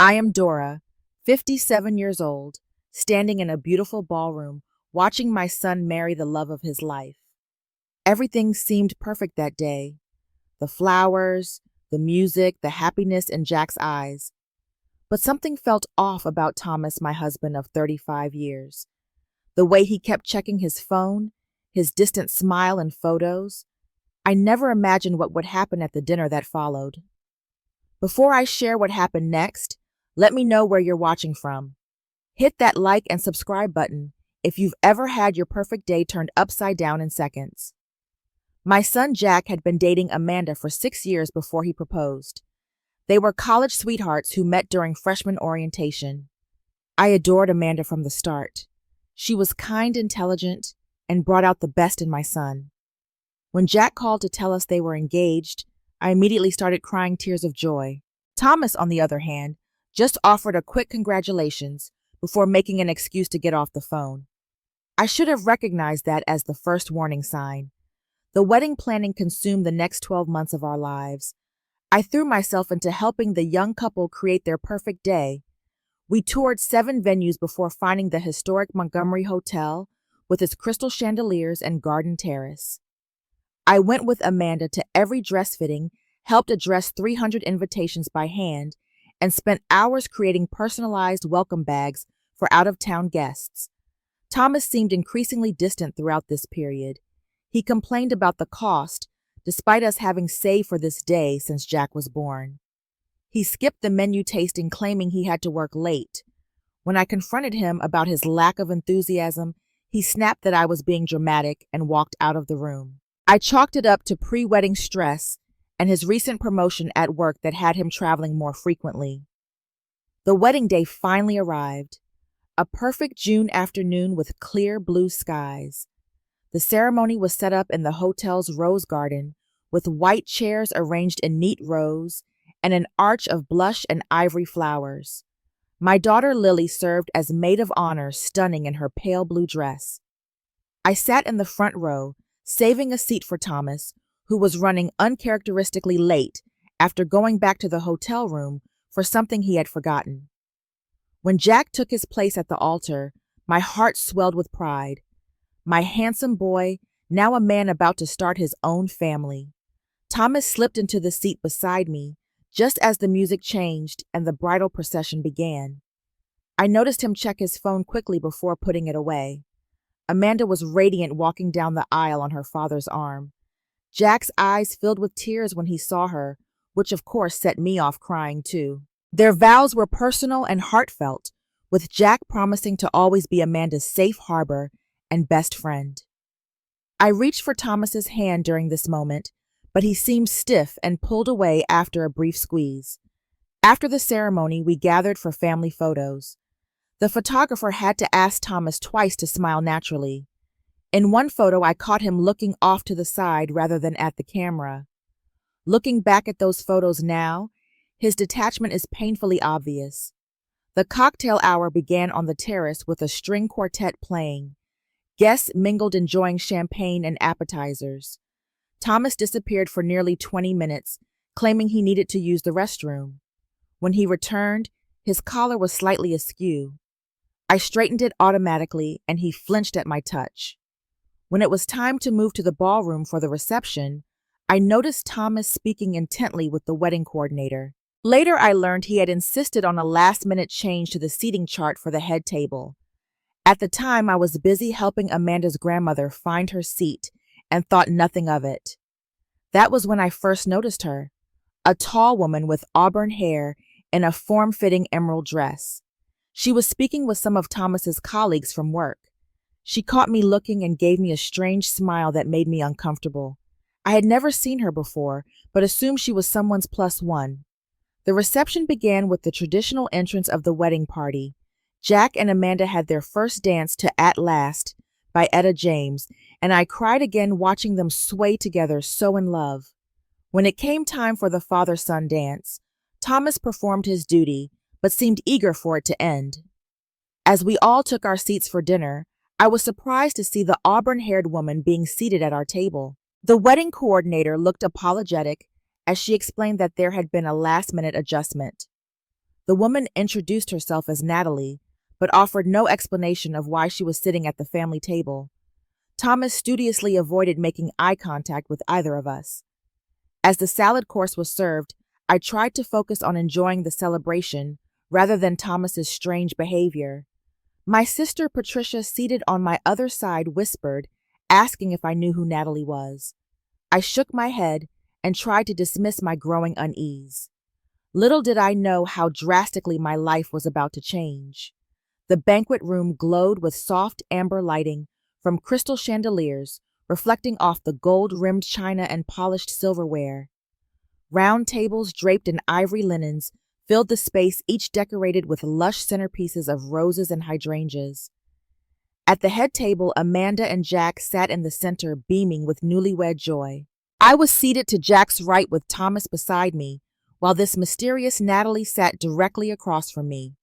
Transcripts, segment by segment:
I am Dora, 57 years old, standing in a beautiful ballroom, watching my son marry the love of his life. Everything seemed perfect that day. The flowers, the music, the happiness in Jack's eyes. But something felt off about Thomas, my husband of 35 years. The way he kept checking his phone, his distant smile and photos. I never imagined what would happen at the dinner that followed. Before I share what happened next, let me know where you're watching from. Hit that like and subscribe button if you've ever had your perfect day turned upside down in seconds. My son Jack had been dating Amanda for 6 years before he proposed. They were college sweethearts who met during freshman orientation. I adored Amanda from the start. She was kind, intelligent, and brought out the best in my son. When Jack called to tell us they were engaged, I immediately started crying tears of joy. Thomas, on the other hand, just offered a quick congratulations before making an excuse to get off the phone. I should have recognized that as the first warning sign. The wedding planning consumed the next 12 months of our lives. I threw myself into helping the young couple create their perfect day. We toured 7 venues before finding the historic Montgomery Hotel with its crystal chandeliers and garden terrace. I went with Amanda to every dress fitting, helped address 300 invitations by hand, and spent hours creating personalized welcome bags for out-of-town guests. Thomas seemed increasingly distant throughout this period. He complained about the cost, despite us having saved for this day since Jack was born. He skipped the menu tasting, claiming he had to work late. When I confronted him about his lack of enthusiasm, he snapped that I was being dramatic and walked out of the room. I chalked it up to pre-wedding stress and his recent promotion at work that had him traveling more frequently. The wedding day finally arrived, a perfect June afternoon with clear blue skies. The ceremony was set up in the hotel's rose garden with white chairs arranged in neat rows and an arch of blush and ivory flowers. My daughter Lily served as maid of honor, stunning in her pale blue dress. I sat in the front row, saving a seat for Thomas, who was running uncharacteristically late after going back to the hotel room for something he had forgotten. When Jack took his place at the altar, my heart swelled with pride. My handsome boy, now a man about to start his own family. Thomas slipped into the seat beside me, just as the music changed and the bridal procession began. I noticed him check his phone quickly before putting it away. Amanda was radiant walking down the aisle on her father's arm. Jack's eyes filled with tears when he saw her, which of course set me off crying too. Their vows were personal and heartfelt, with Jack promising to always be Amanda's safe harbor and best friend. I reached for Thomas's hand during this moment, but he seemed stiff and pulled away after a brief squeeze. After the ceremony, we gathered for family photos. The photographer had to ask Thomas twice to smile naturally. In one photo, I caught him looking off to the side rather than at the camera. Looking back at those photos now, his detachment is painfully obvious. The cocktail hour began on the terrace with a string quartet playing. Guests mingled, enjoying champagne and appetizers. Thomas disappeared for nearly 20 minutes, claiming he needed to use the restroom. When he returned, his collar was slightly askew. I straightened it automatically, and he flinched at my touch. When it was time to move to the ballroom for the reception, I noticed Thomas speaking intently with the wedding coordinator. Later, I learned he had insisted on a last-minute change to the seating chart for the head table. At the time, I was busy helping Amanda's grandmother find her seat and thought nothing of it. That was when I first noticed her, a tall woman with auburn hair in a form-fitting emerald dress. She was speaking with some of Thomas's colleagues from work. She caught me looking and gave me a strange smile that made me uncomfortable. I had never seen her before, but assumed she was someone's plus one. The reception began with the traditional entrance of the wedding party. Jack and Amanda had their first dance to At Last by Etta James, and I cried again watching them sway together, so in love. When it came time for the father-son dance, Thomas performed his duty, but seemed eager for it to end. As we all took our seats for dinner, I was surprised to see the auburn-haired woman being seated at our table. The wedding coordinator looked apologetic as she explained that there had been a last-minute adjustment. The woman introduced herself as Natalie, but offered no explanation of why she was sitting at the family table. Thomas studiously avoided making eye contact with either of us. As the salad course was served, I tried to focus on enjoying the celebration rather than Thomas's strange behavior. My sister Patricia, seated on my other side, whispered, asking if I knew who Natalie was. I shook my head and tried to dismiss my growing unease. Little did I know how drastically my life was about to change. The banquet room glowed with soft amber lighting from crystal chandeliers reflecting off the gold-rimmed china and polished silverware. Round tables draped in ivory linens filled the space, each decorated with lush centerpieces of roses and hydrangeas. At the head table, Amanda and Jack sat in the center, beaming with newlywed joy. I was seated to Jack's right with Thomas beside me, while this mysterious Natalie sat directly across from me.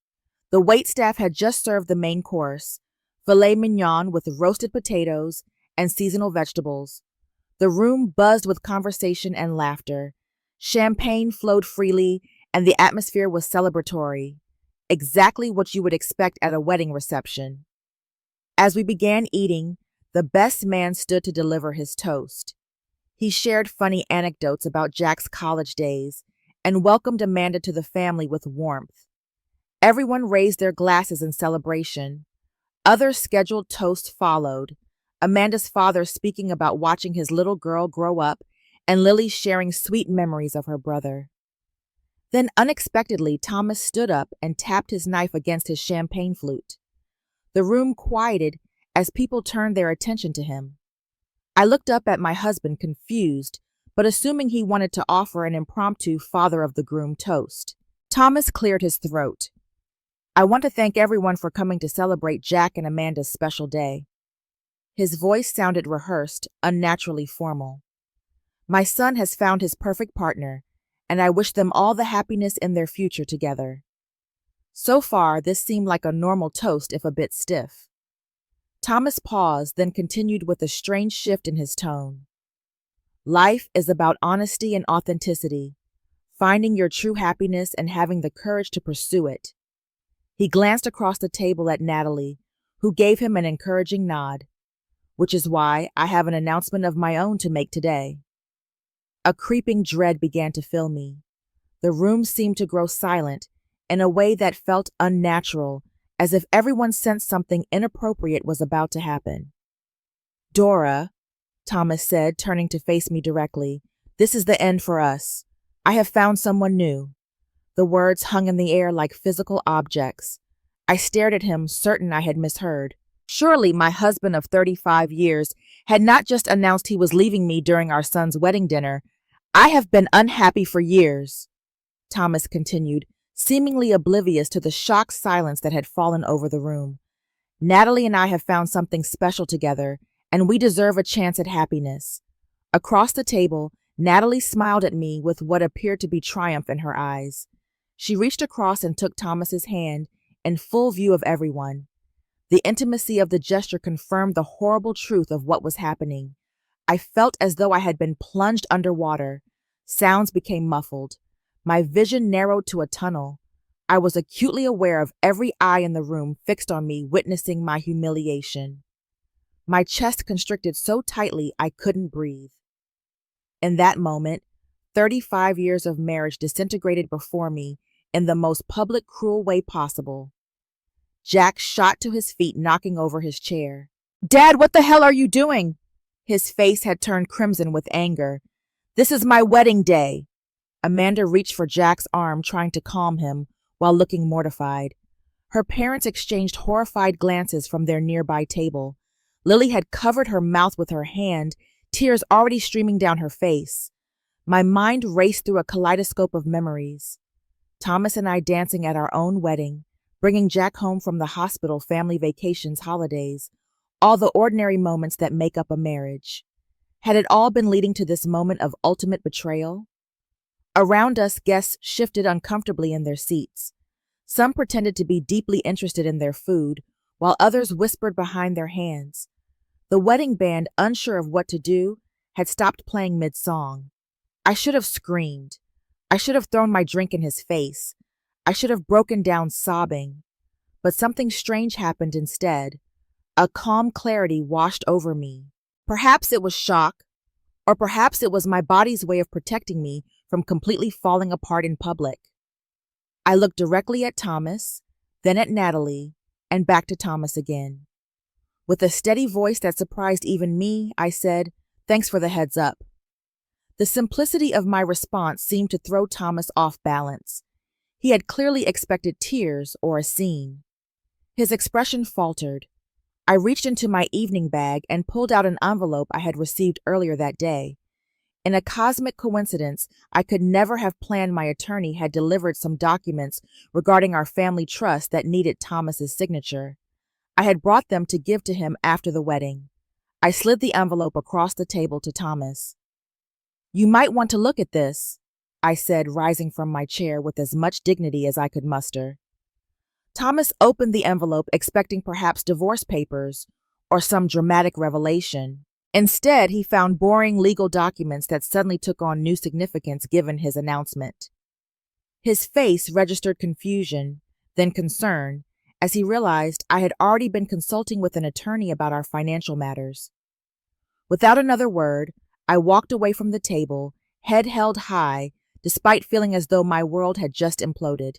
The waitstaff had just served the main course, filet mignon with roasted potatoes and seasonal vegetables. The room buzzed with conversation and laughter. Champagne flowed freely, and the atmosphere was celebratory, exactly what you would expect at a wedding reception. As we began eating, the best man stood to deliver his toast. He shared funny anecdotes about Jack's college days and welcomed Amanda to the family with warmth. Everyone raised their glasses in celebration. Other scheduled toasts followed, Amanda's father speaking about watching his little girl grow up and Lily sharing sweet memories of her brother. Then unexpectedly, Thomas stood up and tapped his knife against his champagne flute. The room quieted as people turned their attention to him. I looked up at my husband, confused, but assuming he wanted to offer an impromptu father of the groom toast. Thomas cleared his throat. I want to thank everyone for coming to celebrate Jack and Amanda's special day. His voice sounded rehearsed, unnaturally formal. My son has found his perfect partner, and I wish them all the happiness in their future together. So far, this seemed like a normal toast, if a bit stiff. Thomas paused, then continued with a strange shift in his tone. Life is about honesty and authenticity, finding your true happiness and having the courage to pursue it. He glanced across the table at Natalie, who gave him an encouraging nod, which is why I have an announcement of my own to make today. A creeping dread began to fill me. The room seemed to grow silent in a way that felt unnatural, as if everyone sensed something inappropriate was about to happen. Dora, Thomas said, turning to face me directly, this is the end for us. I have found someone new. The words hung in the air like physical objects. I stared at him, certain I had misheard. Surely my husband of 35 years had not just announced he was leaving me during our son's wedding dinner. I have been unhappy for years, Thomas continued, seemingly oblivious to the shocked silence that had fallen over the room. Natalie and I have found something special together, and we deserve a chance at happiness. Across the table, Natalie smiled at me with what appeared to be triumph in her eyes. She reached across and took Thomas's hand in full view of everyone. The intimacy of the gesture confirmed the horrible truth of what was happening. I felt as though I had been plunged underwater. Sounds became muffled. My vision narrowed to a tunnel. I was acutely aware of every eye in the room fixed on me, witnessing my humiliation. My chest constricted so tightly I couldn't breathe. In that moment, 35 years of marriage disintegrated before me in the most public, cruel way possible. Jack shot to his feet, knocking over his chair. Dad, what the hell are you doing? His face had turned crimson with anger. This is my wedding day. Amanda reached for Jack's arm, trying to calm him, while looking mortified. Her parents exchanged horrified glances from their nearby table. Lily had covered her mouth with her hand, tears already streaming down her face. My mind raced through a kaleidoscope of memories. Thomas and I dancing at our own wedding, bringing Jack home from the hospital, family vacations, holidays, all the ordinary moments that make up a marriage. Had it all been leading to this moment of ultimate betrayal? Around us, guests shifted uncomfortably in their seats. Some pretended to be deeply interested in their food, while others whispered behind their hands. The wedding band, unsure of what to do, had stopped playing mid-song. I should have screamed. I should have thrown my drink in his face. I should have broken down sobbing, but something strange happened instead. A calm clarity washed over me. Perhaps it was shock, or perhaps it was my body's way of protecting me from completely falling apart in public. I looked directly at Thomas, then at Natalie, and back to Thomas again. With a steady voice that surprised even me, I said, "Thanks for the heads up." The simplicity of my response seemed to throw Thomas off balance. He had clearly expected tears or a scene. His expression faltered. I reached into my evening bag and pulled out an envelope I had received earlier that day. In a cosmic coincidence, I could never have planned my attorney had delivered some documents regarding our family trust that needed Thomas's signature. I had brought them to give to him after the wedding. I slid the envelope across the table to Thomas. "You might want to look at this," I said, rising from my chair with as much dignity as I could muster. Thomas opened the envelope expecting perhaps divorce papers or some dramatic revelation. Instead, he found boring legal documents that suddenly took on new significance given his announcement. His face registered confusion, then concern, as he realized I had already been consulting with an attorney about our financial matters. Without another word, I walked away from the table, head held high, despite feeling as though my world had just imploded.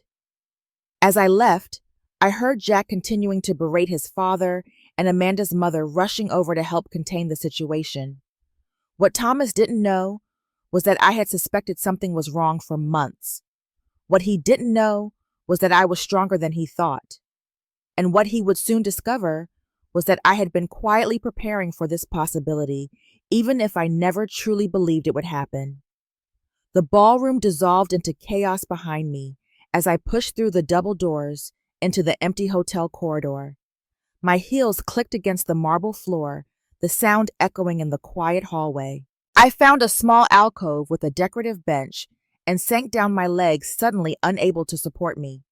As I left, I heard Jack continuing to berate his father and Amanda's mother rushing over to help contain the situation. What Thomas didn't know was that I had suspected something was wrong for months. What he didn't know was that I was stronger than he thought. And what he would soon discover was that I had been quietly preparing for this possibility, even if I never truly believed it would happen. The ballroom dissolved into chaos behind me as I pushed through the double doors into the empty hotel corridor. My heels clicked against the marble floor, the sound echoing in the quiet hallway. I found a small alcove with a decorative bench and sank down, my legs suddenly unable to support me.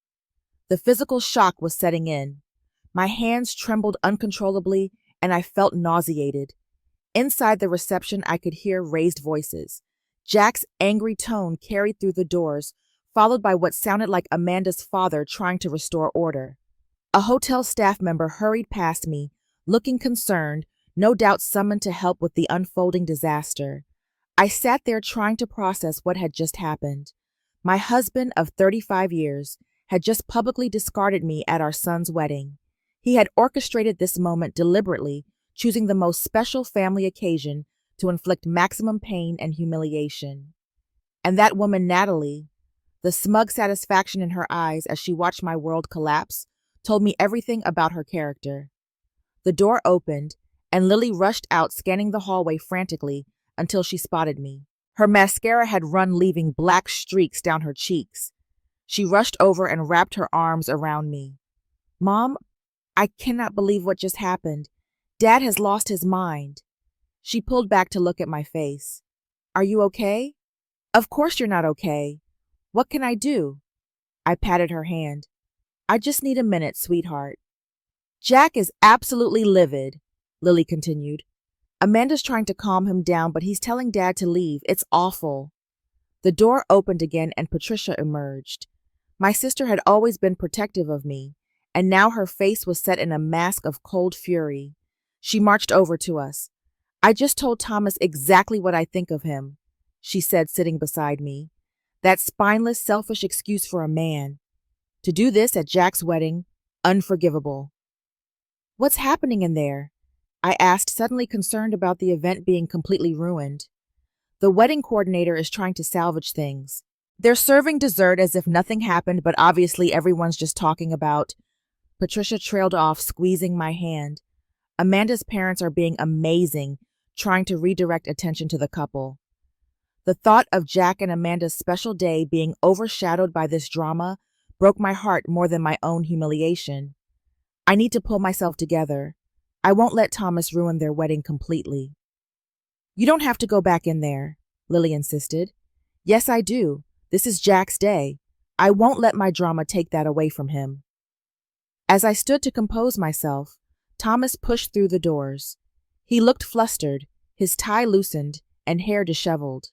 The physical shock was setting in. My hands trembled uncontrollably and I felt nauseated. Inside the reception, I could hear raised voices. Jack's angry tone carried through the doors, followed by what sounded like Amanda's father trying to restore order. A hotel staff member hurried past me, looking concerned, no doubt summoned to help with the unfolding disaster. I sat there trying to process what had just happened. My husband of 35 years had just publicly discarded me at our son's wedding. He had orchestrated this moment deliberately, choosing the most special family occasion to inflict maximum pain and humiliation. And that woman, Natalie, the smug satisfaction in her eyes as she watched my world collapse, told me everything about her character. The door opened, and Lily rushed out, scanning the hallway frantically until she spotted me. Her mascara had run, leaving black streaks down her cheeks. She rushed over and wrapped her arms around me. "Mom, I cannot believe what just happened. Dad has lost his mind." She pulled back to look at my face. "Are you okay?" "Of course you're not okay. What can I do?" I patted her hand. "I just need a minute, sweetheart." "Jack is absolutely livid," Lily continued. "Amanda's trying to calm him down, but he's telling Dad to leave. It's awful." The door opened again and Patricia emerged. My sister had always been protective of me, and now her face was set in a mask of cold fury. She marched over to us. "I just told Thomas exactly what I think of him," she said, sitting beside me. "That spineless, selfish excuse for a man. To do this at Jack's wedding, unforgivable." "What's happening in there?" I asked, suddenly concerned about the event being completely ruined. "The wedding coordinator is trying to salvage things. They're serving dessert as if nothing happened, but obviously everyone's just talking about—" Patricia trailed off, squeezing my hand. "Amanda's parents are being amazing, trying to redirect attention to the couple." The thought of Jack and Amanda's special day being overshadowed by this drama broke my heart more than my own humiliation. I need to pull myself together. I won't let Thomas ruin their wedding completely. "You don't have to go back in there," Lily insisted. "Yes, I do. This is Jack's day. I won't let my drama take that away from him." As I stood to compose myself, Thomas pushed through the doors. He looked flustered, his tie loosened, and hair disheveled.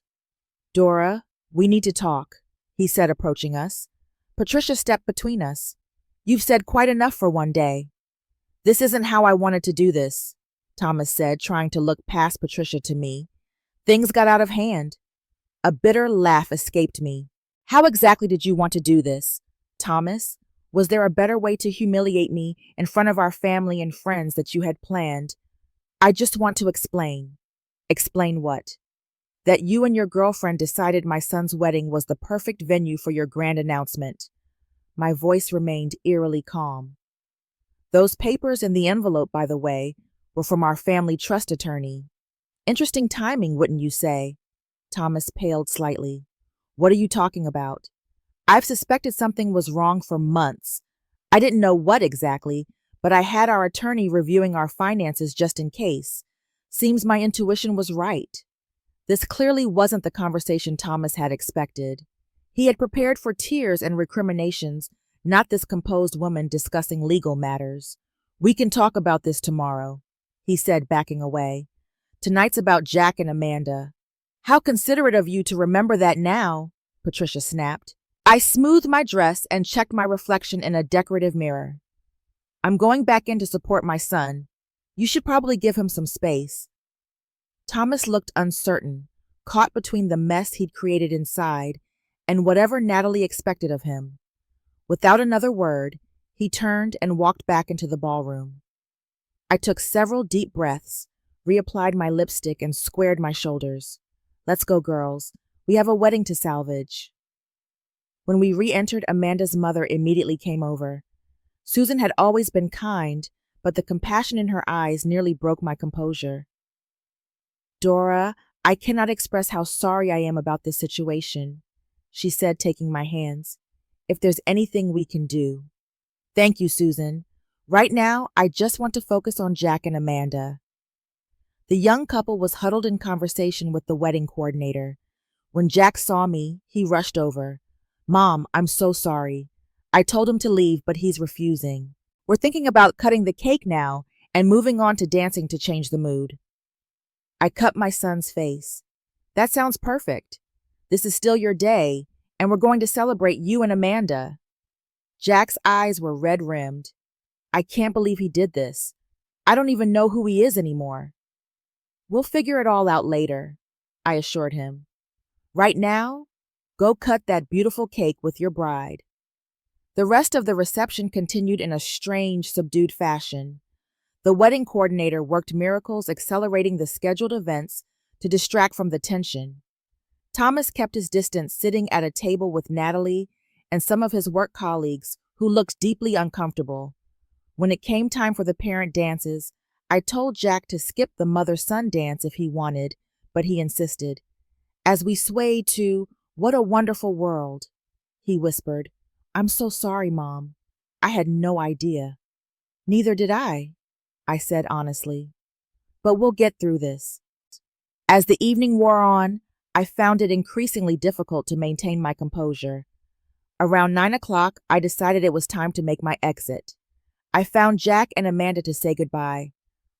"Dora, we need to talk," he said, approaching us. Patricia stepped between us. You've said quite enough for one day. This isn't how I wanted to do this, Thomas said, trying to look past Patricia to me. Things got out of hand. A bitter laugh escaped me. How exactly did you want to do this, Thomas? Was there a better way to humiliate me in front of our family and friends that you had planned? I just want to explain. Explain what? That you and your girlfriend decided my son's wedding was the perfect venue for your grand announcement. My voice remained eerily calm. Those papers in the envelope, by the way, were from our family trust attorney. Interesting timing, wouldn't you say? Thomas paled slightly. What are you talking about? I've suspected something was wrong for months. I didn't know what exactly, but I had our attorney reviewing our finances just in case. Seems my intuition was right. This clearly wasn't the conversation Thomas had expected. He had prepared for tears and recriminations, not this composed woman discussing legal matters. We can talk about this tomorrow, he said, backing away. Tonight's about Jack and Amanda. How considerate of you to remember that now, Patricia snapped. I smoothed my dress and checked my reflection in a decorative mirror. I'm going back in to support my son. You should probably give him some space. Thomas looked uncertain, caught between the mess he'd created inside and whatever Natalie expected of him. Without another word, he turned and walked back into the ballroom. I took several deep breaths, reapplied my lipstick, and squared my shoulders. Let's go, girls. We have a wedding to salvage. When we re-entered, Amanda's mother immediately came over. Susan had always been kind, but the compassion in her eyes nearly broke my composure. Dora, I cannot express how sorry I am about this situation, she said, taking my hands. If there's anything we can do. Thank you, Susan. Right now, I just want to focus on Jack and Amanda. The young couple was huddled in conversation with the wedding coordinator. When Jack saw me, he rushed over. Mom, I'm so sorry. I told him to leave, but he's refusing. We're thinking about cutting the cake now and moving on to dancing to change the mood. I cut my son's face. That sounds perfect. This is still your day, and we're going to celebrate you and Amanda. Jack's eyes were red-rimmed. I can't believe he did this. I don't even know who he is anymore. We'll figure it all out later, I assured him. Right now, go cut that beautiful cake with your bride. The rest of the reception continued in a strange, subdued fashion. The wedding coordinator worked miracles, accelerating the scheduled events to distract from the tension. Thomas kept his distance, sitting at a table with Natalie and some of his work colleagues who looked deeply uncomfortable. When it came time for the parent dances, I told Jack to skip the mother-son dance if he wanted, but he insisted. As we swayed to "What a Wonderful World," he whispered, I'm so sorry, Mom. I had no idea. Neither did I said honestly. But we'll get through this. As the evening wore on, I found it increasingly difficult to maintain my composure. Around 9 o'clock, I decided it was time to make my exit. I found Jack and Amanda to say goodbye.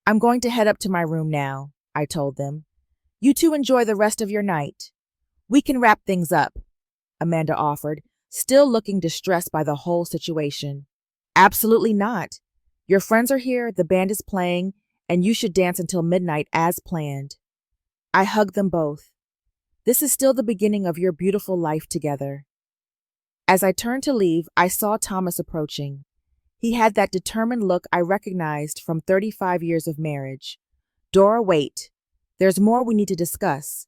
I'm going to head up to my room now, I told them. You two enjoy the rest of your night. We can wrap things up, Amanda offered, still looking distressed by the whole situation. Absolutely not. Your friends are here, the band is playing, and you should dance until midnight as planned. I hugged them both. This is still the beginning of your beautiful life together. As I turned to leave, I saw Thomas approaching. He had that determined look I recognized from 35 years of marriage. Dora, wait. There's more we need to discuss.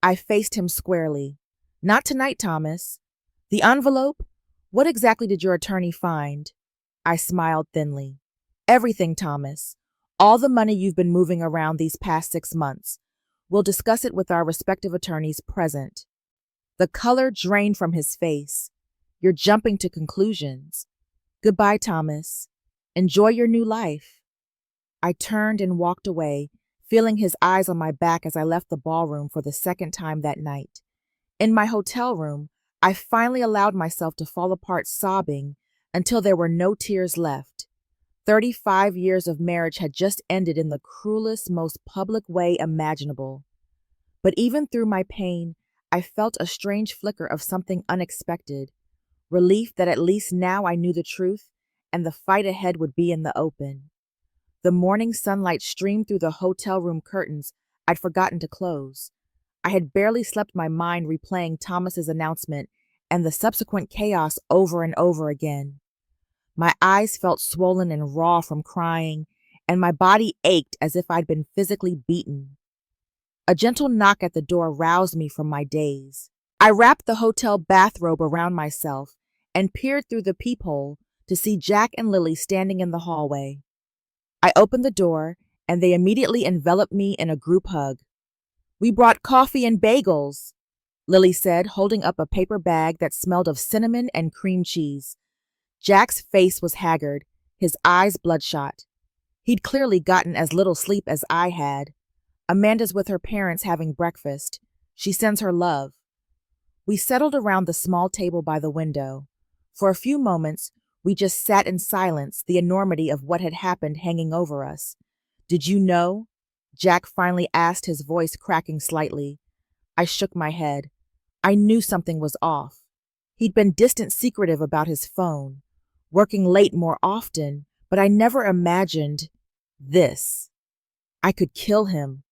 I faced him squarely. Not tonight, Thomas. The envelope? What exactly did your attorney find? I smiled thinly. Everything, Thomas. All the money you've been moving around these past 6 months. We'll discuss it with our respective attorneys present. The color drained from his face. You're jumping to conclusions. Goodbye, Thomas. Enjoy your new life. I turned and walked away, feeling his eyes on my back as I left the ballroom for the second time that night. In my hotel room, I finally allowed myself to fall apart sobbing until there were no tears left. 35 years of marriage had just ended in the cruelest, most public way imaginable. But even through my pain, I felt a strange flicker of something unexpected. relief that at least now I knew the truth and the fight ahead would be in the open. The morning sunlight streamed through the hotel room curtains I'd forgotten to close. I had barely slept, my mind replaying Thomas's announcement and the subsequent chaos over and over again. My eyes felt swollen and raw from crying, and my body ached as if I'd been physically beaten. A gentle knock at the door roused me from my daze. I wrapped the hotel bathrobe around myself and peered through the peephole to see Jack and Lily standing in the hallway. I opened the door, and they immediately enveloped me in a group hug. "We brought coffee and bagels," Lily said, holding up a paper bag that smelled of cinnamon and cream cheese. Jack's face was haggard, his eyes bloodshot. He'd clearly gotten as little sleep as I had. Amanda's with her parents having breakfast. She sends her love. We settled around the small table by the window. For a few moments, we just sat in silence, the enormity of what had happened hanging over us. "Did you know?" Jack finally asked, his voice cracking slightly. I shook my head. I knew something was off. He'd been distant secretive about his phone, working late more often, but I never imagined this. "I could kill him,"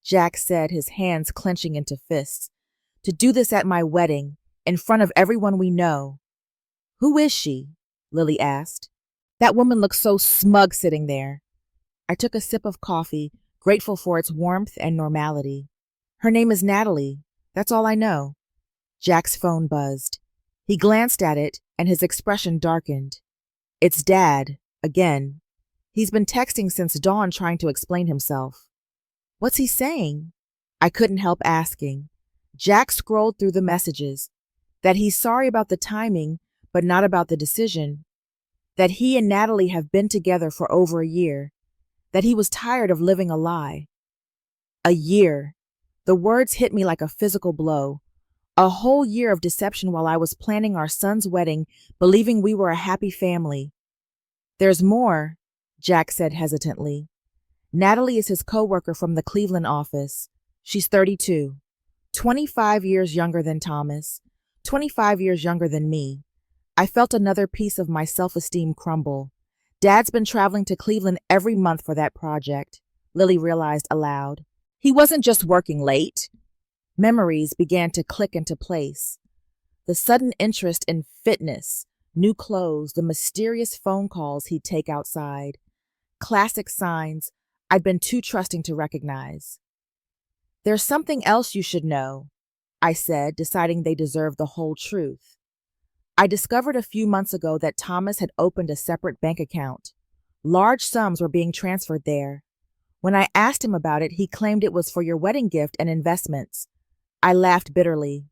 Jack said, his hands clenching into fists. "To do this at my wedding, in front of everyone we know." "Who is she?" Lily asked. "That woman looks so smug sitting there." I took a sip of coffee, grateful for its warmth and normality. "Her name is Natalie. That's all I know." Jack's phone buzzed. He glanced at it, and his expression darkened. "It's Dad, again. He's been texting since dawn trying to explain himself." "What's he saying?" I couldn't help asking. Jack scrolled through the messages. That he's sorry about the timing, but not about the decision. That he and Natalie have been together for over a year. That he was tired of living a lie. A year. The words hit me like a physical blow. A whole year of deception while I was planning our son's wedding, believing we were a happy family. "There's more," Jack said hesitantly. "Natalie is his coworker from the Cleveland office. She's 32. 25 years younger than Thomas. 25 years younger than me." I felt another piece of my self-esteem crumble. "Dad's been traveling to Cleveland every month for that project," Lily realized aloud. "He wasn't just working late." Memories began to click into place. The sudden interest in fitness, new clothes, the mysterious phone calls he'd take outside. Classic signs I'd been too trusting to recognize. "There's something else you should know," I said, deciding they deserved the whole truth. I discovered a few months ago that Thomas had opened a separate bank account. Large sums were being transferred there. When I asked him about it, he claimed it was for your wedding gift and investments. I laughed bitterly.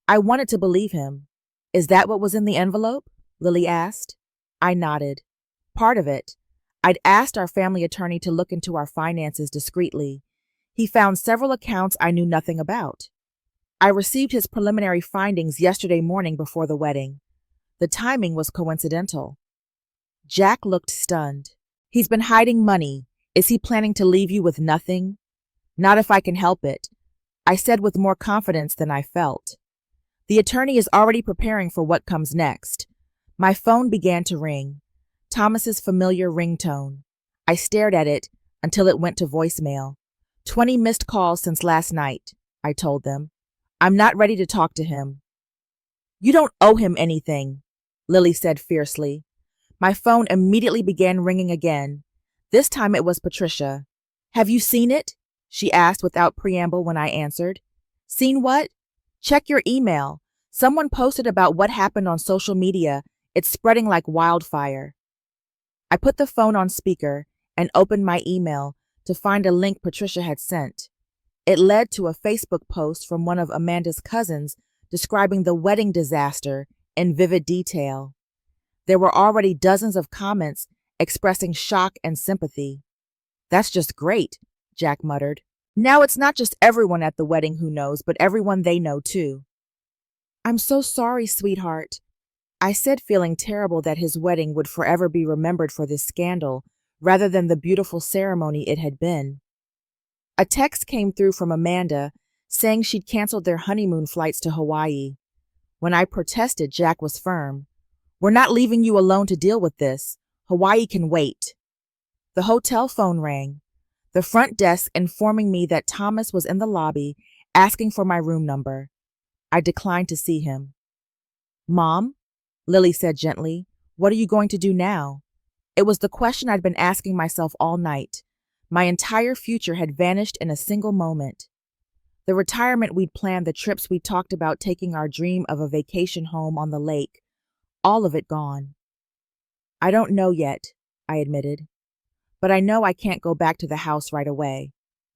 I wanted to believe him. "Is that what was in the envelope?" Lily asked. I nodded. "Part of it. I'd asked our family attorney to look into our finances discreetly. He found several accounts I knew nothing about. I received his preliminary findings yesterday morning before the wedding. The timing was coincidental." Jack looked stunned. "He's been hiding money. Is he planning to leave you with nothing?" "Not if I can help it," I said with more confidence than I felt. "The attorney is already preparing for what comes next." My phone began to ring. Thomas's familiar ringtone. I stared at it until it went to voicemail. 20 missed calls since last night," I told them. "I'm not ready to talk to him." "You don't owe him anything," Lily said fiercely. My phone immediately began ringing again. This time it was Patricia. "Have you seen it?" she asked without preamble when I answered. "Seen what?" "Check your email. Someone posted about what happened on social media. It's spreading like wildfire." I put the phone on speaker and opened my email to find a link Patricia had sent. It led to a Facebook post from one of Amanda's cousins describing the wedding disaster in vivid detail. There were already dozens of comments expressing shock and sympathy. "That's just great," Jack muttered. "Now it's not just everyone at the wedding who knows, but everyone they know too." "I'm so sorry, sweetheart," I said, feeling terrible that his wedding would forever be remembered for this scandal rather than the beautiful ceremony it had been. A text came through from Amanda saying she'd canceled their honeymoon flights to Hawaii. When I protested, Jack was firm. We're not leaving you alone to deal with this. Hawaii can wait. The hotel phone rang, the front desk informing me that Thomas was in the lobby asking for my room number. I declined to see him. Mom, Lily said gently, what are you going to do now? It was the question I'd been asking myself all night. My entire future had vanished in a single moment. The retirement we'd planned, the trips we'd talked about taking, our dream of a vacation home on the lake, all of it gone. I don't know yet, I admitted. But I know I can't go back to the house right away.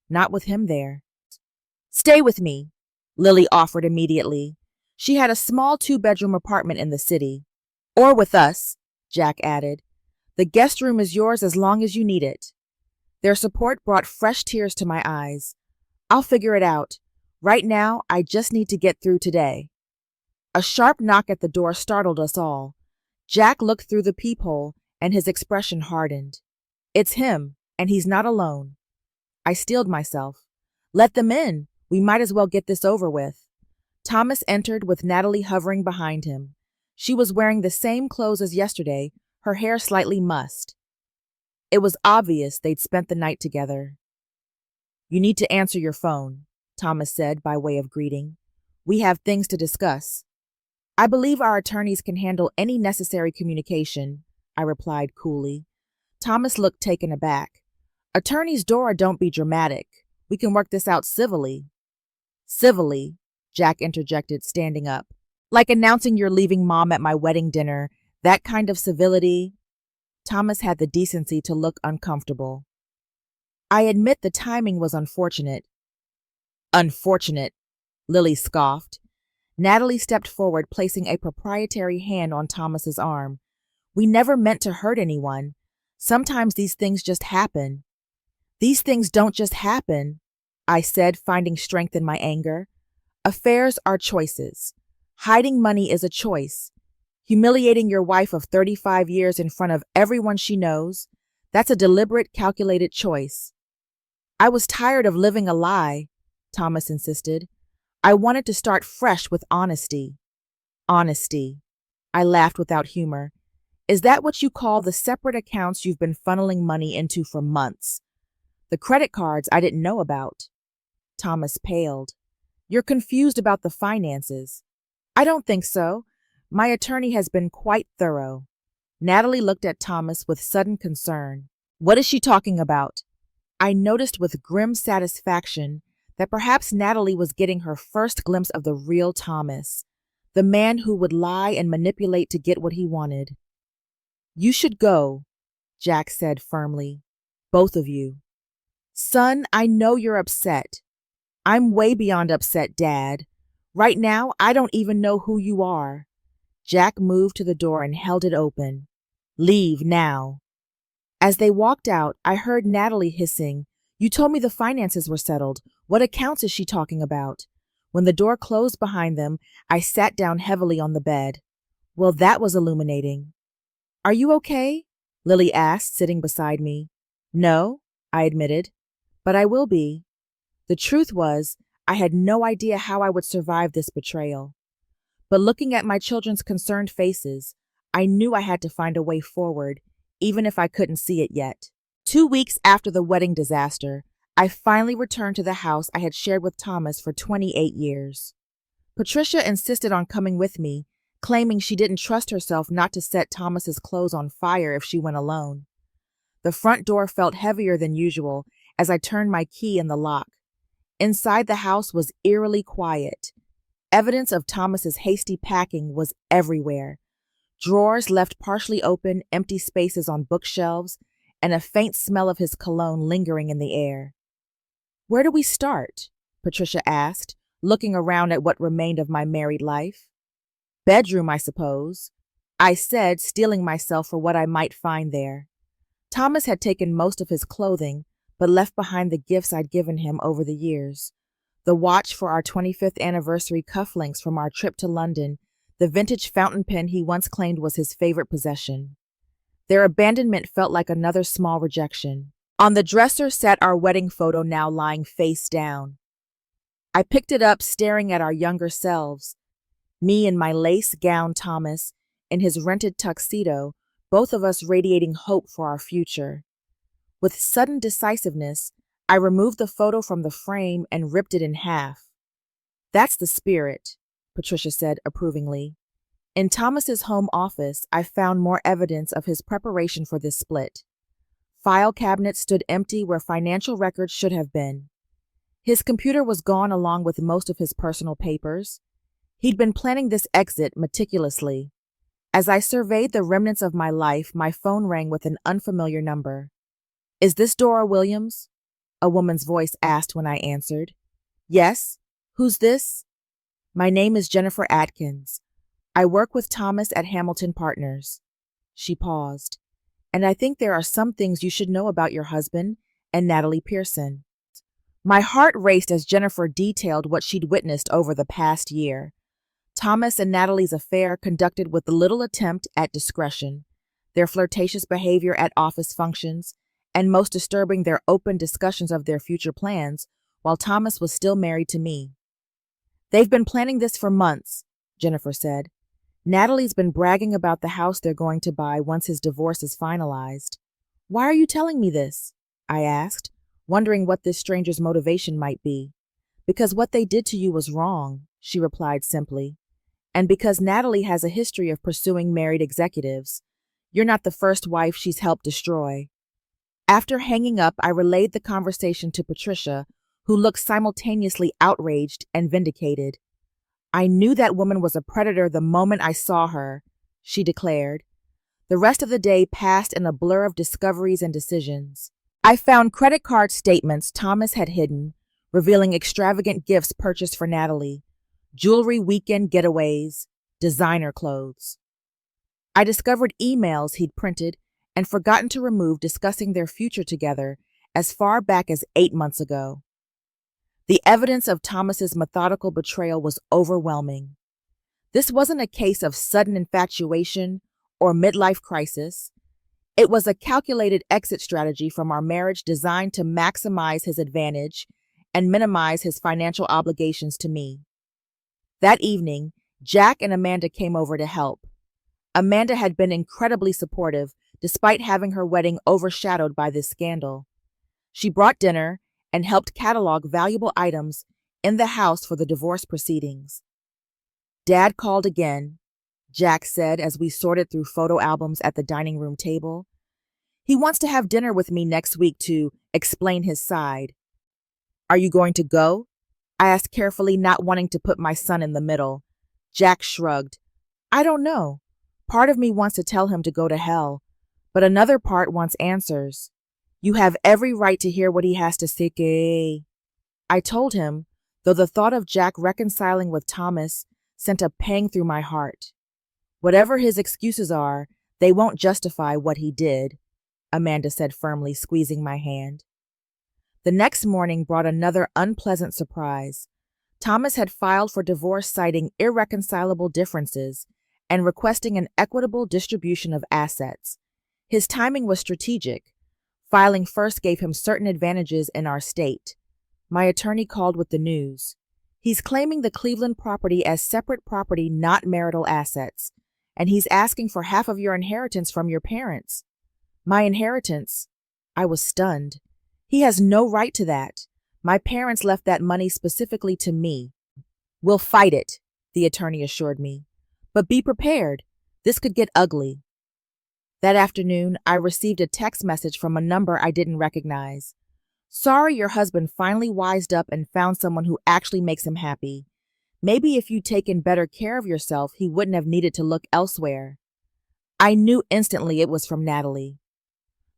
Not with him there. Stay with me, Lily offered immediately. She had a small 2-bedroom apartment in the city. Or with us, Jack added. The guest room is yours as long as you need it. Their support brought fresh tears to my eyes. I'll figure it out. Right now, I just need to get through today. A sharp knock at the door startled us all. Jack looked through the peephole, and his expression hardened. It's him, and he's not alone. I steeled myself. Let them in. We might as well get this over with. Thomas entered with Natalie hovering behind him. She was wearing the same clothes as yesterday, her hair slightly mussed. It was obvious they'd spent the night together. You need to answer your phone, Thomas said by way of greeting. We have things to discuss. I believe our attorneys can handle any necessary communication, I replied coolly. Thomas looked taken aback. Attorneys, Dora, don't be dramatic. We can work this out civilly. Civilly, Jack interjected, standing up. Like announcing you're leaving Mom at my wedding dinner, that kind of civility. Thomas had the decency to look uncomfortable. I admit the timing was unfortunate. Unfortunate, Lily scoffed. Natalie stepped forward, placing a proprietary hand on Thomas's arm. We never meant to hurt anyone. Sometimes these things just happen. These things don't just happen, I said, finding strength in my anger. Affairs are choices. Hiding money is a choice. Humiliating your wife of 35 years in front of everyone she knows, that's a deliberate, calculated choice. I was tired of living a lie, Thomas insisted. I wanted to start fresh with honesty. Honesty. I laughed without humor. Is that what you call the separate accounts you've been funneling money into for months? The credit cards I didn't know about. Thomas paled. You're confused about the finances. I don't think so. My attorney has been quite thorough. Natalie looked at Thomas with sudden concern. What is she talking about? I noticed with grim satisfaction that perhaps Natalie was getting her first glimpse of the real Thomas, the man who would lie and manipulate to get what he wanted. You should go, Jack said firmly. Both of you. Son, I know you're upset. I'm way beyond upset, Dad. Right now, I don't even know who you are. Jack moved to the door and held it open. Leave now. As they walked out, I heard Natalie hissing, You told me the finances were settled. What accounts is she talking about? When the door closed behind them, I sat down heavily on the bed. Well, that was illuminating. Are you okay? Lily asked, sitting beside me. No, I admitted, but I will be. The truth was, I had no idea how I would survive this betrayal. But looking at my children's concerned faces, I knew I had to find a way forward, even if I couldn't see it yet. 2 weeks after the wedding disaster, I finally returned to the house I had shared with Thomas for 28 years. Patricia insisted on coming with me, claiming she didn't trust herself not to set Thomas's clothes on fire if she went alone. The front door felt heavier than usual as I turned my key in the lock. Inside the house was eerily quiet. Evidence of Thomas's hasty packing was everywhere. Drawers left partially open, empty spaces on bookshelves, and a faint smell of his cologne lingering in the air. Where do we start? Patricia asked, looking around at what remained of my married life. Bedroom, I suppose, I said, steeling myself for what I might find there. Thomas had taken most of his clothing, but left behind the gifts I'd given him over the years. The watch for our 25th anniversary cufflinks from our trip to London, the vintage fountain pen he once claimed was his favorite possession. Their abandonment felt like another small rejection. On the dresser sat our wedding photo, now lying face down. I picked it up, staring at our younger selves. Me in my lace gown, Thomas in his rented tuxedo, both of us radiating hope for our future. With sudden decisiveness, I removed the photo from the frame and ripped it in half. "That's the spirit," Patricia said approvingly. In Thomas's home office, I found more evidence of his preparation for this split. File cabinets stood empty where financial records should have been. His computer was gone along with most of his personal papers. He'd been planning this exit meticulously. As I surveyed the remnants of my life, my phone rang with an unfamiliar number. "Is this Dora Williams?" a woman's voice asked when I answered. "Yes. Who's this?" "My name is Jennifer Atkins. I work with Thomas at Hamilton Partners." She paused. "And I think there are some things you should know about your husband and Natalie Pearson." My heart raced as Jennifer detailed what she'd witnessed over the past year. Thomas and Natalie's affair conducted with little attempt at discretion, their flirtatious behavior at office functions, and most disturbing, their open discussions of their future plans while Thomas was still married to me. "They've been planning this for months," Jennifer said. "Natalie's been bragging about the house they're going to buy once his divorce is finalized." "Why are you telling me this?" I asked, wondering what this stranger's motivation might be. "Because what they did to you was wrong," she replied simply. "And because Natalie has a history of pursuing married executives. You're not the first wife she's helped destroy." After hanging up, I relayed the conversation to Patricia, who looked simultaneously outraged and vindicated. "I knew that woman was a predator the moment I saw her," she declared. The rest of the day passed in a blur of discoveries and decisions. I found credit card statements Thomas had hidden, revealing extravagant gifts purchased for Natalie, jewelry, weekend getaways, designer clothes. I discovered emails he'd printed and forgotten to remove discussing their future together as far back as 8 months ago. The evidence of Thomas's methodical betrayal was overwhelming. This wasn't a case of sudden infatuation or midlife crisis. It was a calculated exit strategy from our marriage designed to maximize his advantage and minimize his financial obligations to me. That evening, Jack and Amanda came over to help. Amanda had been incredibly supportive despite having her wedding overshadowed by this scandal. She brought dinner and helped catalog valuable items in the house for the divorce proceedings. "Dad called again," Jack said as we sorted through photo albums at the dining room table. "He wants to have dinner with me next week to explain his side." "Are you going to go?" I asked carefully, not wanting to put my son in the middle. Jack shrugged. "I don't know. Part of me wants to tell him to go to hell, but another part wants answers. You have every right to hear what he has to say." I told him, though the thought of Jack reconciling with Thomas sent a pang through my heart. "Whatever his excuses are, they won't justify what he did," Amanda said firmly, squeezing my hand. The next morning brought another unpleasant surprise. Thomas had filed for divorce citing irreconcilable differences and requesting an equitable distribution of assets. His timing was strategic. Filing first gave him certain advantages in our state. My attorney called with the news. "He's claiming the Cleveland property as separate property, not marital assets, and he's asking for half of your inheritance from your parents." "My inheritance?" I was stunned. "He has no right to that. My parents left that money specifically to me." "We'll fight it," the attorney assured me. "But be prepared. This could get ugly." That afternoon, I received a text message from a number I didn't recognize. "Sorry your husband finally wised up and found someone who actually makes him happy. Maybe if you'd taken better care of yourself, he wouldn't have needed to look elsewhere." I knew instantly it was from Natalie.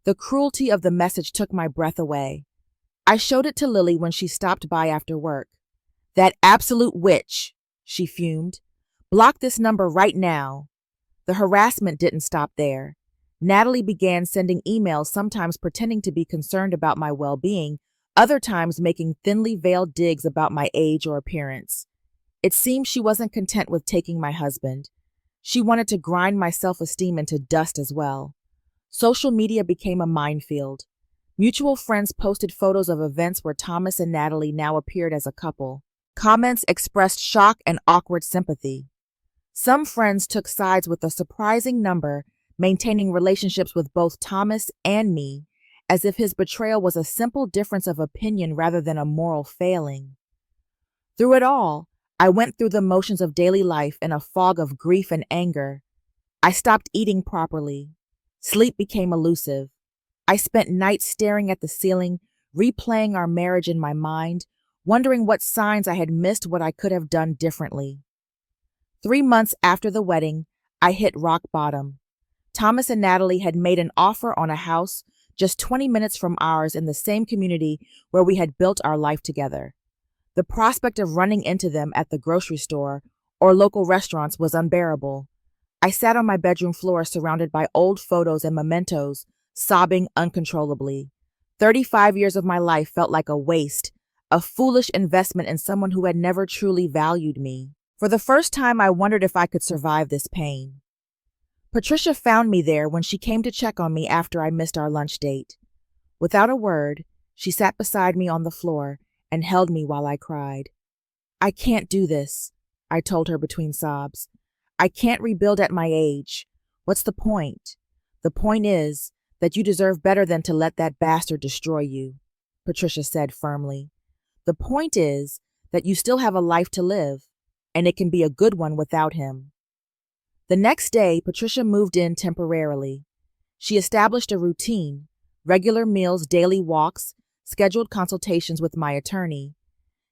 The cruelty of the message took my breath away. I showed it to Lily when she stopped by after work. "That absolute witch," she fumed. "Block this number right now." The harassment didn't stop there. Natalie began sending emails, sometimes pretending to be concerned about my well-being, other times making thinly veiled digs about my age or appearance. It seemed she wasn't content with taking my husband. She wanted to grind my self-esteem into dust as well. Social media became a minefield. Mutual friends posted photos of events where Thomas and Natalie now appeared as a couple. Comments expressed shock and awkward sympathy. Some friends took sides with a surprising number, maintaining relationships with both Thomas and me, as if his betrayal was a simple difference of opinion rather than a moral failing. Through it all, I went through the motions of daily life in a fog of grief and anger. I stopped eating properly. Sleep became elusive. I spent nights staring at the ceiling, replaying our marriage in my mind, wondering what signs I had missed, what I could have done differently. 3 months after the wedding, I hit rock bottom. Thomas and Natalie had made an offer on a house just 20 minutes from ours in the same community where we had built our life together. The prospect of running into them at the grocery store or local restaurants was unbearable. I sat on my bedroom floor surrounded by old photos and mementos, sobbing uncontrollably. 35 years of my life felt like a waste, a foolish investment in someone who had never truly valued me. For the first time, I wondered if I could survive this pain. Patricia found me there when she came to check on me after I missed our lunch date. Without a word, she sat beside me on the floor and held me while I cried. "I can't do this," I told her between sobs. "I can't rebuild at my age. What's the point? The point is that you deserve better than to let that bastard destroy you," Patricia said firmly. "The point is that you still have a life to live, and it can be a good one without him." The next day, Patricia moved in temporarily. She established a routine: regular meals, daily walks, scheduled consultations with my attorney.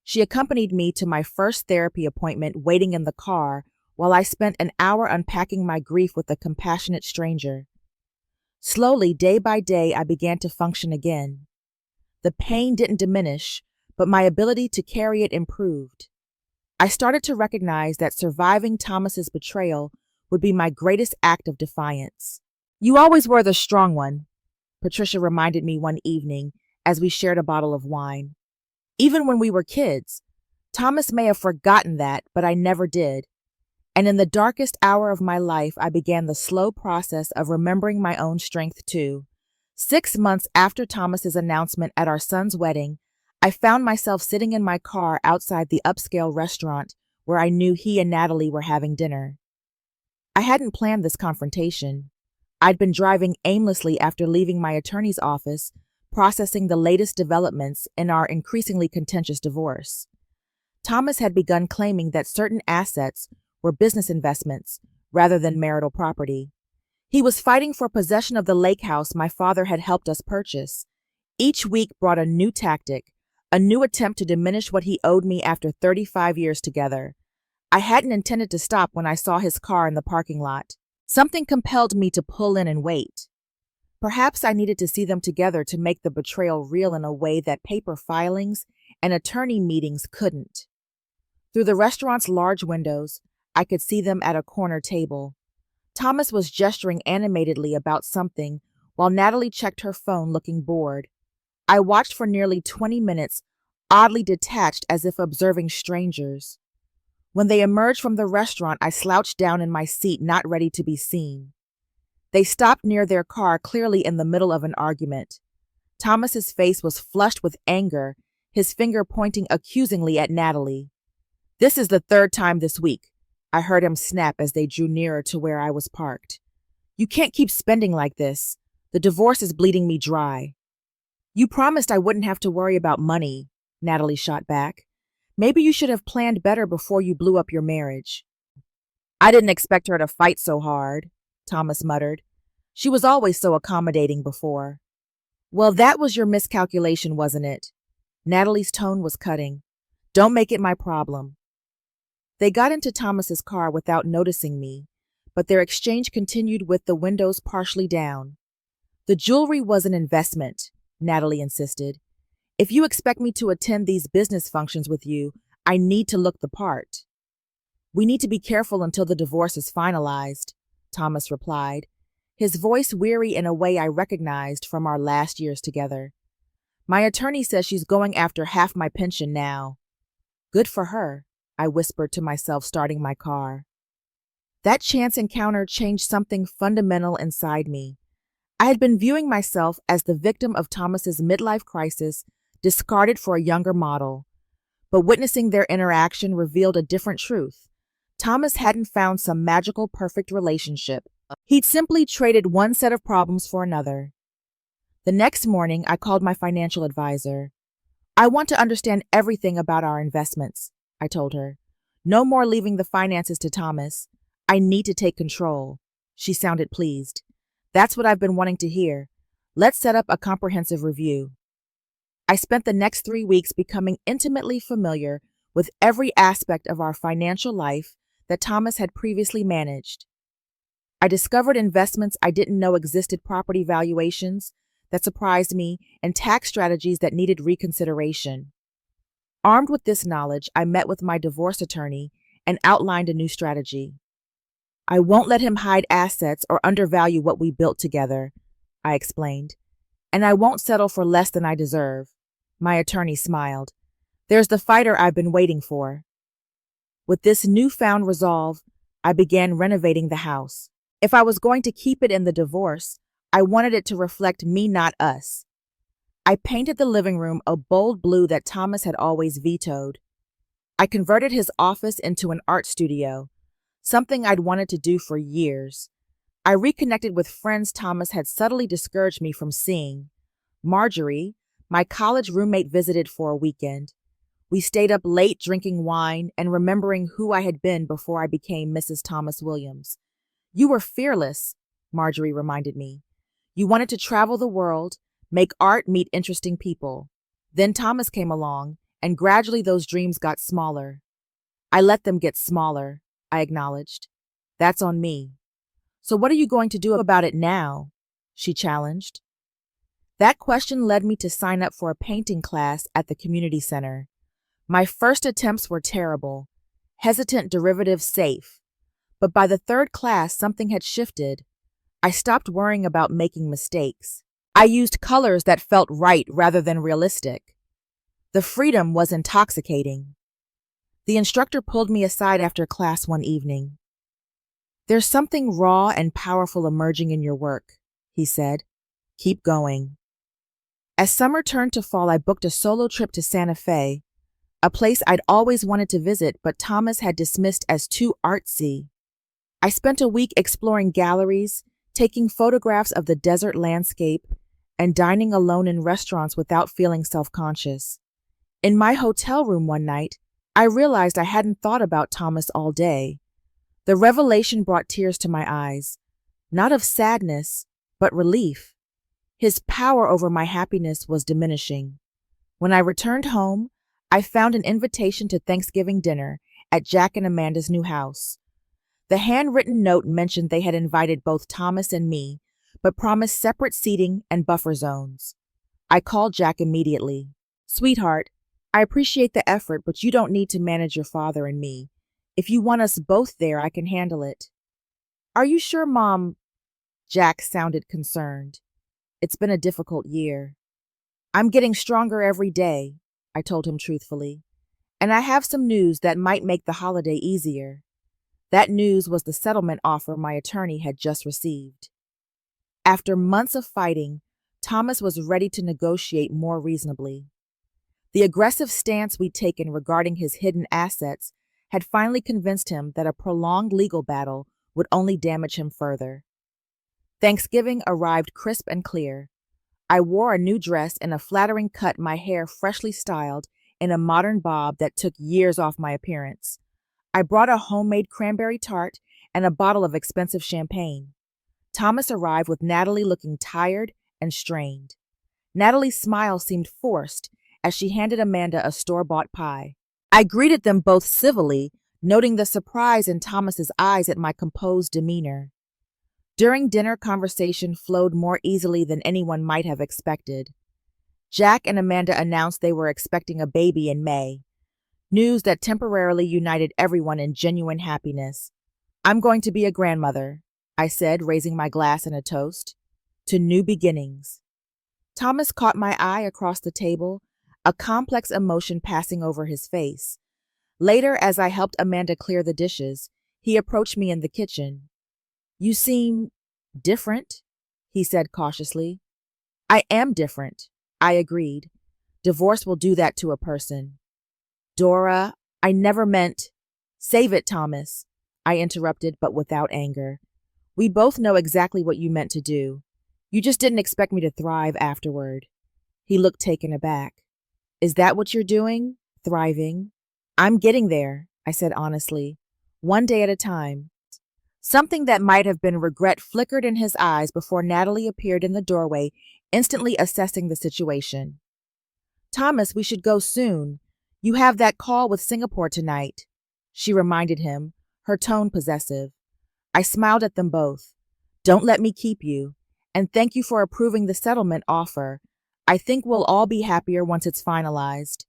She accompanied me to my first therapy appointment, waiting in the car while I spent an hour unpacking my grief with a compassionate stranger. Slowly, day by day, I began to function again. The pain didn't diminish, but my ability to carry it improved. I started to recognize that surviving Thomas's betrayal would be my greatest act of defiance. "You always were the strong one," Patricia reminded me one evening as we shared a bottle of wine. "Even when we were kids. Thomas may have forgotten that, but I never did. And in the darkest hour of my life, I began the slow process of remembering my own strength too. 6 months after Thomas's announcement at our son's wedding, I found myself sitting in my car outside the upscale restaurant where I knew he and Natalie were having dinner. I hadn't planned this confrontation. I'd been driving aimlessly after leaving my attorney's office, processing the latest developments in our increasingly contentious divorce. Thomas had begun claiming that certain assets were business investments rather than marital property. He was fighting for possession of the lake house my father had helped us purchase. Each week brought a new tactic, a new attempt to diminish what he owed me after 35 years together. I hadn't intended to stop when I saw his car in the parking lot. Something compelled me to pull in and wait. Perhaps I needed to see them together to make the betrayal real in a way that paper filings and attorney meetings couldn't. Through the restaurant's large windows, I could see them at a corner table. Thomas was gesturing animatedly about something, while Natalie checked her phone, looking bored. I watched for nearly 20 minutes, oddly detached, as if observing strangers. When they emerged from the restaurant, I slouched down in my seat, not ready to be seen. They stopped near their car, clearly in the middle of an argument. Thomas's face was flushed with anger, his finger pointing accusingly at Natalie. "This is the third time this week," I heard him snap as they drew nearer to where I was parked. "You can't keep spending like this. The divorce is bleeding me dry." "You promised I wouldn't have to worry about money," Natalie shot back. "Maybe you should have planned better before you blew up your marriage." "I didn't expect her to fight so hard," Thomas muttered. "She was always so accommodating before." "Well, that was your miscalculation, wasn't it?" Natalie's tone was cutting. "Don't make it my problem." They got into Thomas's car without noticing me, but their exchange continued with the windows partially down. "The jewelry was an investment," Natalie insisted. "If you expect me to attend these business functions with you, I need to look the part." "We need to be careful until the divorce is finalized," Thomas replied, his voice weary in a way I recognized from our last years together. "My attorney says she's going after half my pension now." "Good for her," I whispered to myself, starting my car. That chance encounter changed something fundamental inside me. I had been viewing myself as the victim of Thomas's midlife crisis, discarded for a younger model. But witnessing their interaction revealed a different truth. Thomas hadn't found some magical perfect relationship. He'd simply traded one set of problems for another. The next morning, I called my financial advisor. I want to understand everything about our investments, I told her. No more leaving the finances to Thomas. I need to take control. She sounded pleased. That's what I've been wanting to hear. Let's set up a comprehensive review. I spent the next 3 weeks becoming intimately familiar with every aspect of our financial life that Thomas had previously managed. I discovered investments I didn't know existed, property valuations that surprised me, and tax strategies that needed reconsideration. Armed with this knowledge, I met with my divorce attorney and outlined a new strategy. I won't let him hide assets or undervalue what we built together, I explained, and I won't settle for less than I deserve. My attorney smiled. There's the fighter I've been waiting for. With this newfound resolve, I began renovating the house. If I was going to keep it in the divorce, I wanted it to reflect me, not us. I painted the living room a bold blue that Thomas had always vetoed. I converted his office into an art studio, something I'd wanted to do for years. I reconnected with friends Thomas had subtly discouraged me from seeing. Marjorie, my college roommate, visited for a weekend. We stayed up late drinking wine and remembering who I had been before I became Mrs. Thomas Williams. You were fearless, Marjorie reminded me. You wanted to travel the world, make art, meet interesting people. Then Thomas came along, and gradually those dreams got smaller. I let them get smaller, I acknowledged. That's on me. So what are you going to do about it now? She challenged. That question led me to sign up for a painting class at the community center. My first attempts were terrible, hesitant, derivative, safe. But by the third class, something had shifted. I stopped worrying about making mistakes. I used colors that felt right rather than realistic. The freedom was intoxicating. The instructor pulled me aside after class one evening. There's something raw and powerful emerging in your work, he said. Keep going. As summer turned to fall, I booked a solo trip to Santa Fe, a place I'd always wanted to visit but Thomas had dismissed as too artsy. I spent a week exploring galleries, taking photographs of the desert landscape, and dining alone in restaurants without feeling self-conscious. In my hotel room one night, I realized I hadn't thought about Thomas all day. The revelation brought tears to my eyes, not of sadness, but relief. His power over my happiness was diminishing. When I returned home, I found an invitation to Thanksgiving dinner at Jack and Amanda's new house. The handwritten note mentioned they had invited both Thomas and me, but promised separate seating and buffer zones. I called Jack immediately. Sweetheart, I appreciate the effort, but you don't need to manage your father and me. If you want us both there, I can handle it. Are you sure, Mom? Jack sounded concerned. It's been a difficult year. I'm getting stronger every day, I told him truthfully. And I have some news that might make the holiday easier. That news was the settlement offer my attorney had just received. After months of fighting, Thomas was ready to negotiate more reasonably. The aggressive stance we'd taken regarding his hidden assets had finally convinced him that a prolonged legal battle would only damage him further. Thanksgiving arrived crisp and clear. I wore a new dress and a flattering cut, my hair freshly styled in a modern bob that took years off my appearance. I brought a homemade cranberry tart and a bottle of expensive champagne. Thomas arrived with Natalie looking tired and strained. Natalie's smile seemed forced as she handed Amanda a store-bought pie. I greeted them both civilly, noting the surprise in Thomas's eyes at my composed demeanor. During dinner, conversation flowed more easily than anyone might have expected. Jack and Amanda announced they were expecting a baby in May, news that temporarily united everyone in genuine happiness. I'm going to be a grandmother, I said, raising my glass in a toast. To new beginnings. Thomas caught my eye across the table, a complex emotion passing over his face. Later, as I helped Amanda clear the dishes, he approached me in the kitchen. You seem different, he said cautiously. I am different, I agreed. Divorce will do that to a person. Dora, I never meant. Save it, Thomas. I interrupted, but without anger. We both know exactly what you meant to do. You just didn't expect me to thrive afterward. He looked taken aback. Is that what you're doing? Thriving? I'm getting there, I said honestly. One day at a time. Something that might have been regret flickered in his eyes before Natalie appeared in the doorway, instantly assessing the situation. Thomas, we should go soon. You have that call with Singapore tonight, she reminded him, her tone possessive. I smiled at them both. Don't let me keep you. And thank you for approving the settlement offer. I think we'll all be happier once it's finalized.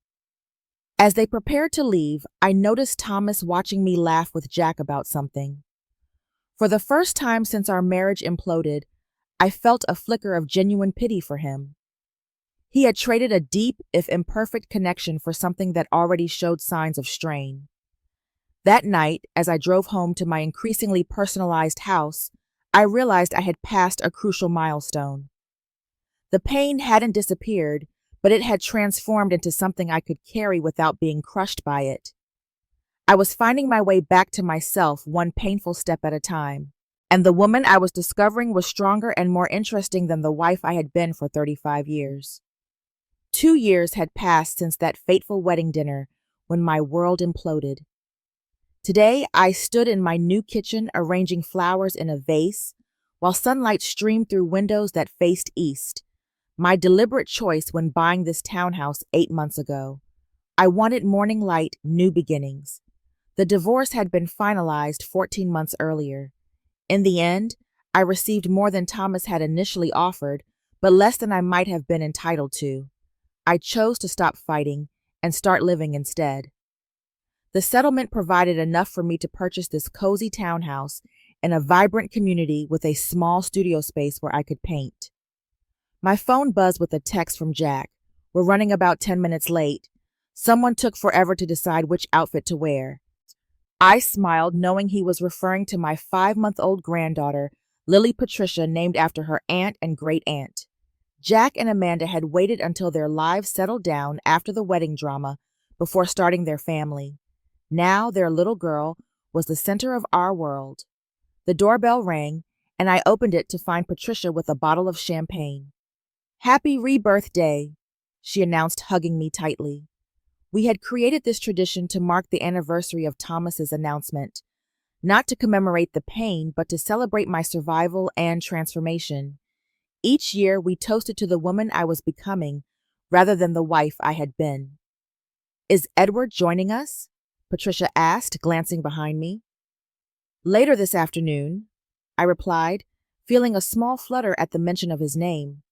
As they prepared to leave, I noticed Thomas watching me laugh with Jack about something. For the first time since our marriage imploded, I felt a flicker of genuine pity for him. He had traded a deep, if imperfect, connection for something that already showed signs of strain. That night, as I drove home to my increasingly personalized house, I realized I had passed a crucial milestone. The pain hadn't disappeared, but it had transformed into something I could carry without being crushed by it. I was finding my way back to myself one painful step at a time, and the woman I was discovering was stronger and more interesting than the wife I had been for 35 years. 2 years had passed since that fateful wedding dinner when my world imploded. Today, I stood in my new kitchen arranging flowers in a vase while sunlight streamed through windows that faced east, my deliberate choice when buying this townhouse 8 months ago. I wanted morning light, new beginnings. The divorce had been finalized 14 months earlier. In the end, I received more than Thomas had initially offered, but less than I might have been entitled to. I chose to stop fighting and start living instead. The settlement provided enough for me to purchase this cozy townhouse in a vibrant community with a small studio space where I could paint. My phone buzzed with a text from Jack. We're running about 10 minutes late. Someone took forever to decide which outfit to wear. I smiled, knowing he was referring to my 5-month-old granddaughter, Lily Patricia, named after her aunt and great-aunt. Jack and Amanda had waited until their lives settled down after the wedding drama before starting their family. Now their little girl was the center of our world. The doorbell rang, and I opened it to find Patricia with a bottle of champagne. Happy rebirth day, she announced, hugging me tightly. We had created this tradition to mark the anniversary of Thomas's announcement, not to commemorate the pain, but to celebrate my survival and transformation. Each year, we toasted to the woman I was becoming rather than the wife I had been. Is Edward joining us? Patricia asked, glancing behind me. Later this afternoon, I replied, feeling a small flutter at the mention of his name.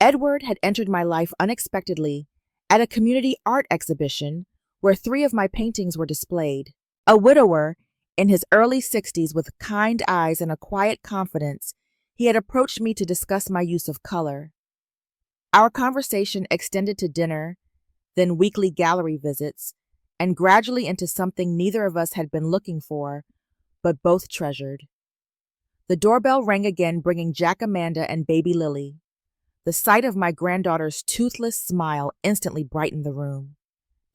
Edward had entered my life unexpectedly at a community art exhibition where 3 of my paintings were displayed. A widower, in his early 60s with kind eyes and a quiet confidence, he had approached me to discuss my use of color. Our conversation extended to dinner, then weekly gallery visits, and gradually into something neither of us had been looking for, but both treasured. The doorbell rang again, bringing Jack, Amanda, and baby Lily. The sight of my granddaughter's toothless smile instantly brightened the room.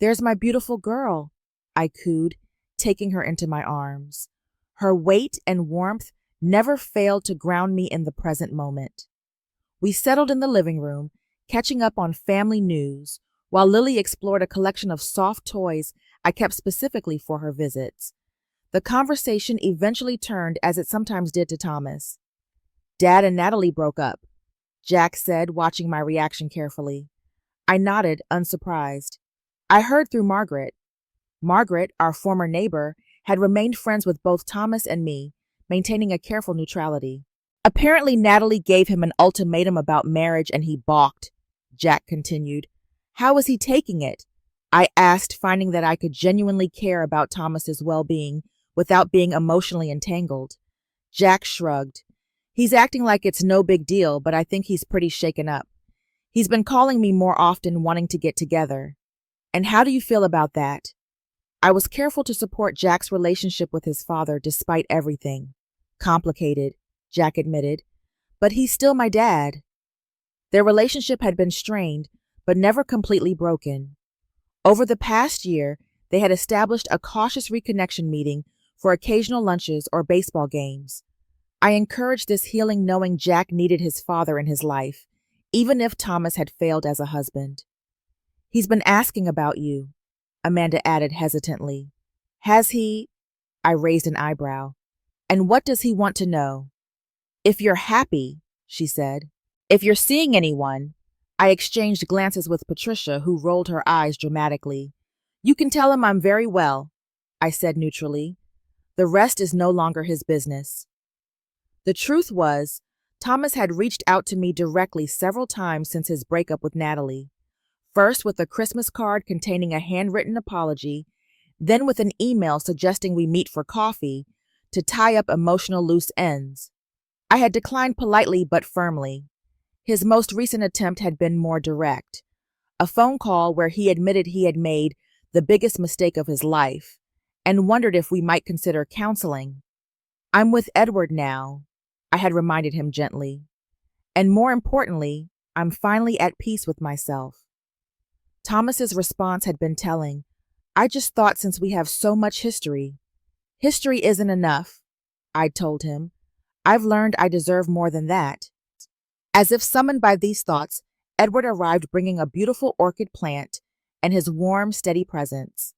There's my beautiful girl, I cooed, taking her into my arms. Her weight and warmth never failed to ground me in the present moment. We settled in the living room, catching up on family news, while Lily explored a collection of soft toys I kept specifically for her visits. The conversation eventually turned, as it sometimes did, to Thomas. Dad and Natalie broke up, Jack said, watching my reaction carefully. I nodded, unsurprised. I heard through Margaret. Margaret, our former neighbor, had remained friends with both Thomas and me, maintaining a careful neutrality. Apparently, Natalie gave him an ultimatum about marriage and he balked, Jack continued. How was he taking it? I asked, finding that I could genuinely care about Thomas's well-being without being emotionally entangled. Jack shrugged. He's acting like it's no big deal, but I think he's pretty shaken up. He's been calling me more often, wanting to get together. And how do you feel about that? I was careful to support Jack's relationship with his father despite everything. Complicated, Jack admitted, but he's still my dad. Their relationship had been strained, but never completely broken. Over the past year, they had established a cautious reconnection meeting for occasional lunches or baseball games. I encouraged this healing knowing Jack needed his father in his life, even if Thomas had failed as a husband. He's been asking about you, Amanda added hesitantly. Has he? I raised an eyebrow. And what does he want to know? If you're happy, she said. If you're seeing anyone. I exchanged glances with Patricia, who rolled her eyes dramatically. You can tell him I'm very well, I said neutrally. The rest is no longer his business. The truth was, Thomas had reached out to me directly several times since his breakup with Natalie. First with a Christmas card containing a handwritten apology, then with an email suggesting we meet for coffee to tie up emotional loose ends. I had declined politely but firmly. His most recent attempt had been more direct. A phone call where he admitted he had made the biggest mistake of his life and wondered if we might consider counseling. I'm with Edward now, I had reminded him gently. And more importantly, I'm finally at peace with myself. Thomas's response had been telling. I just thought since we have so much history. History isn't enough, I'd told him. I've learned I deserve more than that. As if summoned by these thoughts, Edward arrived bringing a beautiful orchid plant and his warm, steady presence.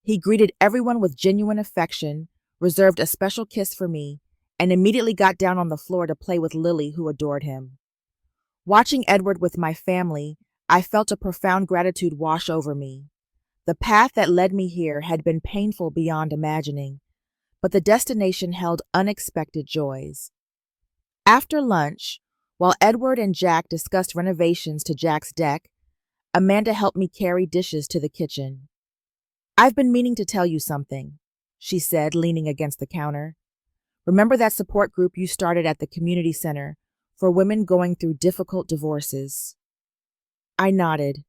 He greeted everyone with genuine affection, reserved a special kiss for me, and immediately got down on the floor to play with Lily, who adored him. Watching Edward with my family, I felt a profound gratitude wash over me. The path that led me here had been painful beyond imagining, but the destination held unexpected joys. After lunch, while Edward and Jack discussed renovations to Jack's deck, Amanda helped me carry dishes to the kitchen. I've been meaning to tell you something, she said, leaning against the counter. Remember that support group you started at the community center for women going through difficult divorces? I nodded.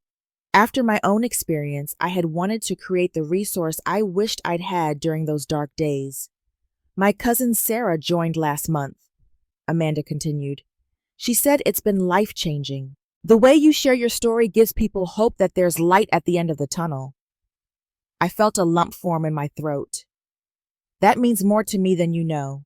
After my own experience, I had wanted to create the resource I wished I'd had during those dark days. My cousin Sarah joined last month, Amanda continued. She said it's been life-changing. The way you share your story gives people hope that there's light at the end of the tunnel. I felt a lump form in my throat. That means more to me than you know.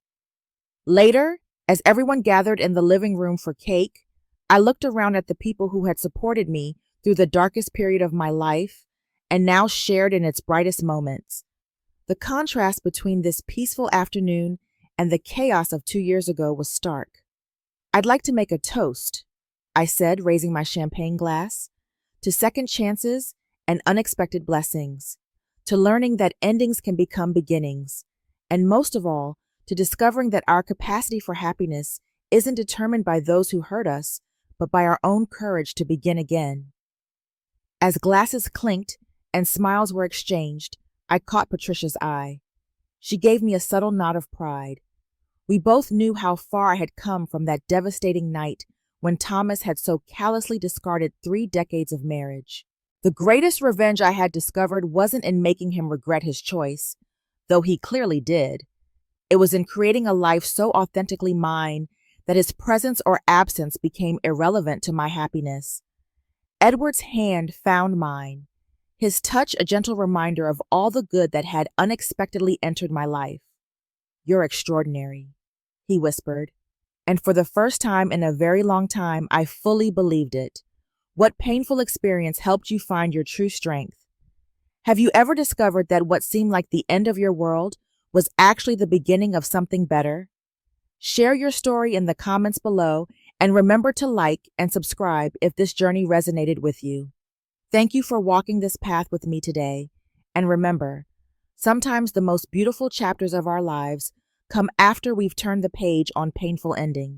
Later, as everyone gathered in the living room for cake, I looked around at the people who had supported me through the darkest period of my life and now shared in its brightest moments. The contrast between this peaceful afternoon and the chaos of 2 years ago was stark. I'd like to make a toast, I said, raising my champagne glass, to second chances and unexpected blessings, to learning that endings can become beginnings, and most of all, to discovering that our capacity for happiness isn't determined by those who hurt us, but by our own courage to begin again. As glasses clinked and smiles were exchanged, I caught Patricia's eye. She gave me a subtle nod of pride. We both knew how far I had come from that devastating night when Thomas had so callously discarded 3 decades of marriage. The greatest revenge I had discovered wasn't in making him regret his choice, though he clearly did. It was in creating a life so authentically mine that his presence or absence became irrelevant to my happiness. Edward's hand found mine, his touch a gentle reminder of all the good that had unexpectedly entered my life. You're extraordinary, he whispered, and for the first time in a very long time, I fully believed it. What painful experience helped you find your true strength? Have you ever discovered that what seemed like the end of your world was actually the beginning of something better? Share your story in the comments below and remember to like and subscribe if this journey resonated with you. Thank you for walking this path with me today, and remember, sometimes the most beautiful chapters of our lives come after we've turned the page on painful endings.